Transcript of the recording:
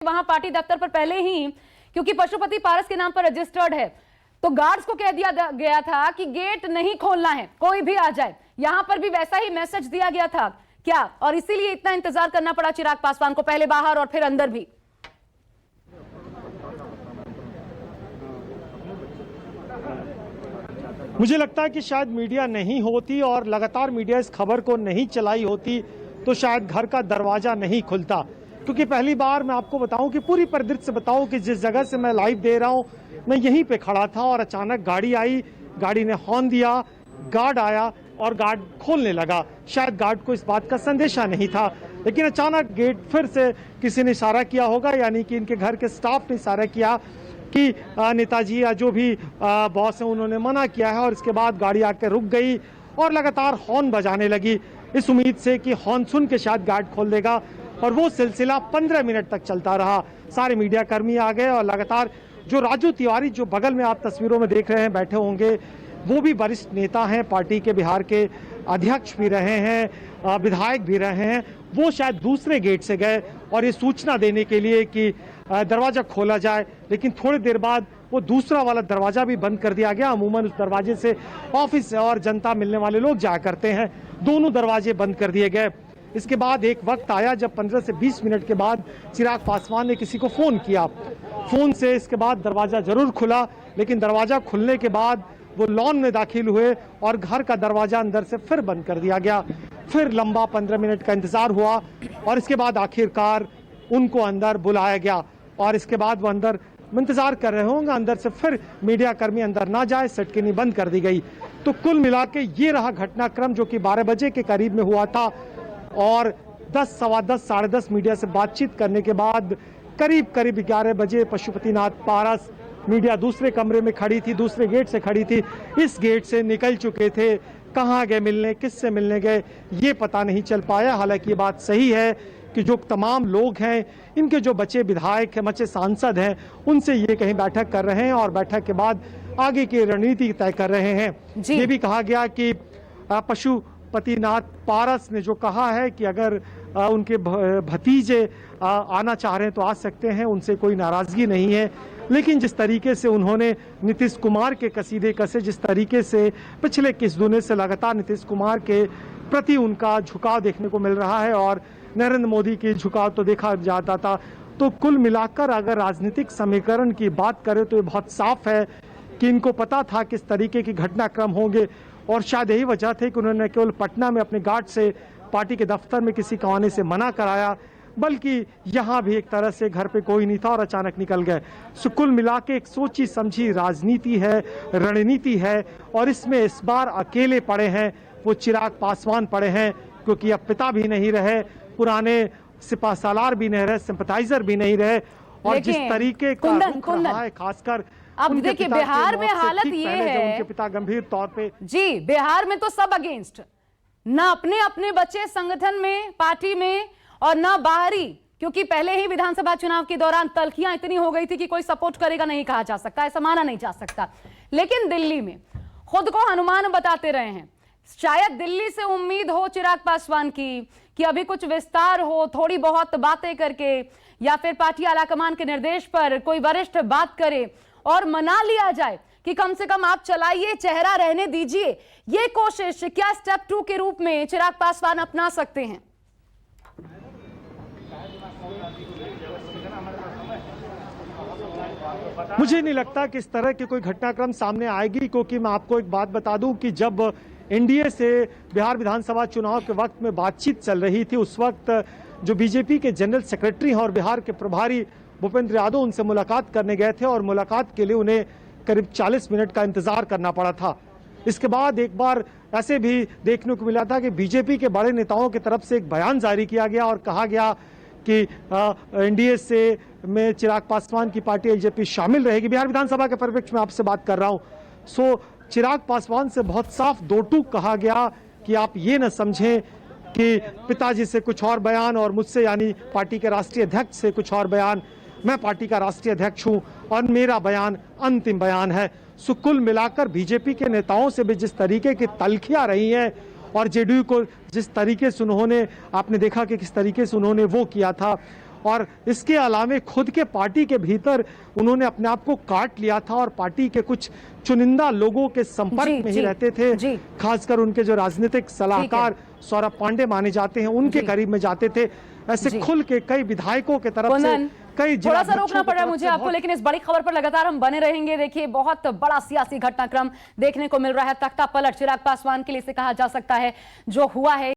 वहां पार्टी दफ्तर पर पहले ही, क्योंकि पशुपति पारस के नाम पर रजिस्टर्ड है, तो गार्ड्स को कह दिया गया था कि गेट नहीं खोलना है, कोई भी आ जाए। यहां पर भी वैसा ही मैसेज दिया गया था क्या, और इसीलिए इतना इंतजार करना पड़ा चिराग पासवान को, पहले बाहर और फिर अंदर भी? मुझे लगता है कि शायद मीडिया नहीं होती और लगातार मीडिया इस खबर को नहीं चलाई होती तो शायद घर का दरवाजा नहीं खुलता। क्योंकि पहली बार मैं आपको बताऊं कि पूरी परिदृश्य बताऊं कि जिस जगह से मैं लाइव दे रहा हूं, मैं यहीं पे खड़ा था और अचानक गाड़ी आई, गाड़ी ने हॉर्न दिया, गार्ड आया और गार्ड खोलने लगा। शायद गार्ड को इस बात का संदेशा नहीं था, लेकिन अचानक गेट फिर से किसी ने इशारा किया होगा, यानी कि इनके घर के स्टाफ ने इशारा किया कि नेताजी या जो भी बॉस है उन्होंने मना किया है, और इसके बाद गाड़ी आकर रुक गई और लगातार हॉर्न बजाने लगी, इस उम्मीद से कि हॉर्न सुन के शायद गार्ड खोल देगा। और वो सिलसिला 15 मिनट तक चलता रहा। सारे मीडिया कर्मी आ गए और लगातार जो राजू तिवारी, जो बगल में आप तस्वीरों में देख रहे हैं बैठे होंगे, वो भी वरिष्ठ नेता हैं, पार्टी के बिहार के अध्यक्ष भी रहे हैं, विधायक भी रहे हैं, वो शायद दूसरे गेट से गए और ये सूचना देने के लिए कि दरवाजा खोला जाए। लेकिन थोड़ी देर बाद वो दूसरा वाला दरवाजा भी बंद कर दिया गया। अमूमन उस दरवाजे से ऑफिस और जनता मिलने वाले लोग जाया करते हैं, दोनों दरवाजे बंद कर दिए गए। इसके बाद एक वक्त आया जब 15 से 20 मिनट के बाद चिराग पासवान ने किसी को फोन किया, फोन से इसके बाद दरवाजा जरूर खुला, लेकिन दरवाजा खुलने के बाद वो लॉन में दाखिल हुए और घर का दरवाजा अंदर से फिर बंद कर दिया गया। फिर लंबा 15 मिनट का इंतजार हुआ और इसके बाद आखिरकार उनको अंदर बुलाया गया और इसके बाद वो अंदर इंतजार कर रहे होंगे, अंदर से फिर मीडिया कर्मी अंदर ना जाए, सटकिनी बंद कर दी गई। तो कुल मिला के ये रहा घटनाक्रम जो कि 12 बजे के करीब में हुआ था और 10, सवा 10, साढ़े 10 मीडिया से बातचीत करने के बाद करीब 11 बजे पशुपतिनाथ पारस, मीडिया दूसरे कमरे में खड़ी थी, दूसरे गेट से खड़ी थी, इस गेट से निकल चुके थे। कहाँ गए मिलने, किससे मिलने गए, ये पता नहीं चल पाया। हालांकि ये बात सही है कि जो तमाम लोग हैं, इनके जो बचे विधायक हैं, बचे सांसद हैं, उनसे ये कहीं बैठक कर रहे हैं और बैठक के बाद आगे की रणनीति तय कर रहे हैं। ये भी कहा गया कि पशुपतिनाथ पारस ने जो कहा है कि अगर उनके भतीजे आना चाह रहे हैं तो आ सकते हैं, उनसे कोई नाराजगी नहीं है। लेकिन जिस तरीके से उन्होंने नीतीश कुमार के कसीदे कसे, जिस तरीके से पिछले किस दिनों से लगातार नीतीश कुमार के प्रति उनका झुकाव देखने को मिल रहा है और नरेंद्र मोदी की झुकाव तो देखा जाता था, तो कुल मिलाकर अगर राजनीतिक समीकरण की बात करें तो ये बहुत साफ है कि इनको पता था किस तरीके की घटनाक्रम होंगे और शायद यही वजह थी कि उन्होंने केवल पटना में अपने गार्ड से पार्टी के दफ्तर में किसी को आने से मना कराया, बल्कि यहाँ भी एक तरह से घर पे कोई नहीं था और अचानक निकल गए। सो कुल मिला के एक सोची समझी राजनीति है, रणनीति है और इसमें इस बार अकेले पड़े हैं वो चिराग पासवान पड़े हैं, क्योंकि अब पिता भी नहीं रहे, पुराने सिपा सालार भी नहीं रहे, सिंपैथाइजर भी नहीं रहे और जिस तरीके का रुख रहा है, खासकर अब देखिए बिहार में हालत ये है, उनके पिता गंभीर तौर पे, जी बिहार में तो सब अगेंस्ट, ना अपने अपने बच्चे संगठन में, पार्टी में और ना बाहरी, क्योंकि पहले ही विधानसभा चुनाव के दौरान तल्खियां इतनी हो गई थी कि कोई सपोर्ट करेगा नहीं कहा जा सकता, ऐसा माना नहीं जा सकता। लेकिन दिल्ली में खुद को हनुमान बताते रहे हैं। शायद दिल्ली से उम्मीद हो चिराग पासवान की कि अभी कुछ विस्तार हो, थोड़ी बहुत बातें करके या फिर पार्टी आलाकमान के निर्देश पर कोई वरिष्ठ बात करे और मना लिया जाए कि कम से कम आप चलाइए, चेहरा रहने दीजिए। ये कोशिश क्या स्टेप 2 के रूप में चिराग पासवान अपना सकते हैं? मुझे नहीं लगता कि इस तरह की कोई घटनाक्रम सामने आएगी, क्योंकि मैं आपको एक बात बता दूं कि जब एनडीए से बिहार विधानसभा चुनाव के वक्त में बातचीत चल रही थी, उस वक्त जो बीजेपी के जनरल सेक्रेटरी हैं और बिहार के प्रभारी भूपेंद्र यादव उनसे मुलाकात करने गए थे और मुलाकात के लिए उन्हें करीब 40 मिनट का इंतजार करना पड़ा था। इसके बाद एक बार ऐसे भी देखने को मिला था कि बीजेपी के बड़े नेताओं की तरफ से एक बयान जारी किया गया और कहा गया कि एनडीए से में चिराग पासवान की पार्टी एलजेपी शामिल रहेगी। बिहार विधानसभा के परिप्रेक्ष्य में आपसे बात कर रहा हूं। सो चिराग पासवान से बहुत साफ दो टूक कहा गया कि आप ये न समझें कि पिताजी से कुछ और बयान और मुझसे यानी पार्टी के राष्ट्रीय अध्यक्ष से कुछ और बयान, मैं पार्टी का राष्ट्रीय अध्यक्ष हूं और मेरा बयान अंतिम बयान है। सो कुल मिलाकर बीजेपी के नेताओं से भी जिस तरीके की तल्खियां रही हैं और जेडीयू को जिस तरीके से उन्होंने, आपने देखा कि किस तरीके से उन्होंने वो किया था और इसके अलावा खुद के पार्टी के भीतर उन्होंने अपने आप को काट लिया था और पार्टी के कुछ चुनिंदा लोगों के संपर्क में ही रहते थे। खासकर उनके जो राजनीतिक सलाहकार सौरभ पांडे माने जाते हैं, उनके करीब में जाते थे। ऐसे खुल के कई विधायकों के तरफ से, कई थोड़ा सा रोकना पड़ रहा है मुझे आपको, लेकिन इस बड़ी खबर पर लगातार हम बने रहेंगे। देखिए, बहुत बड़ा सियासी घटनाक्रम देखने को मिल रहा है। तख्ता पलट चिराग पासवान के लिए इसे कहा जा सकता है जो हुआ है।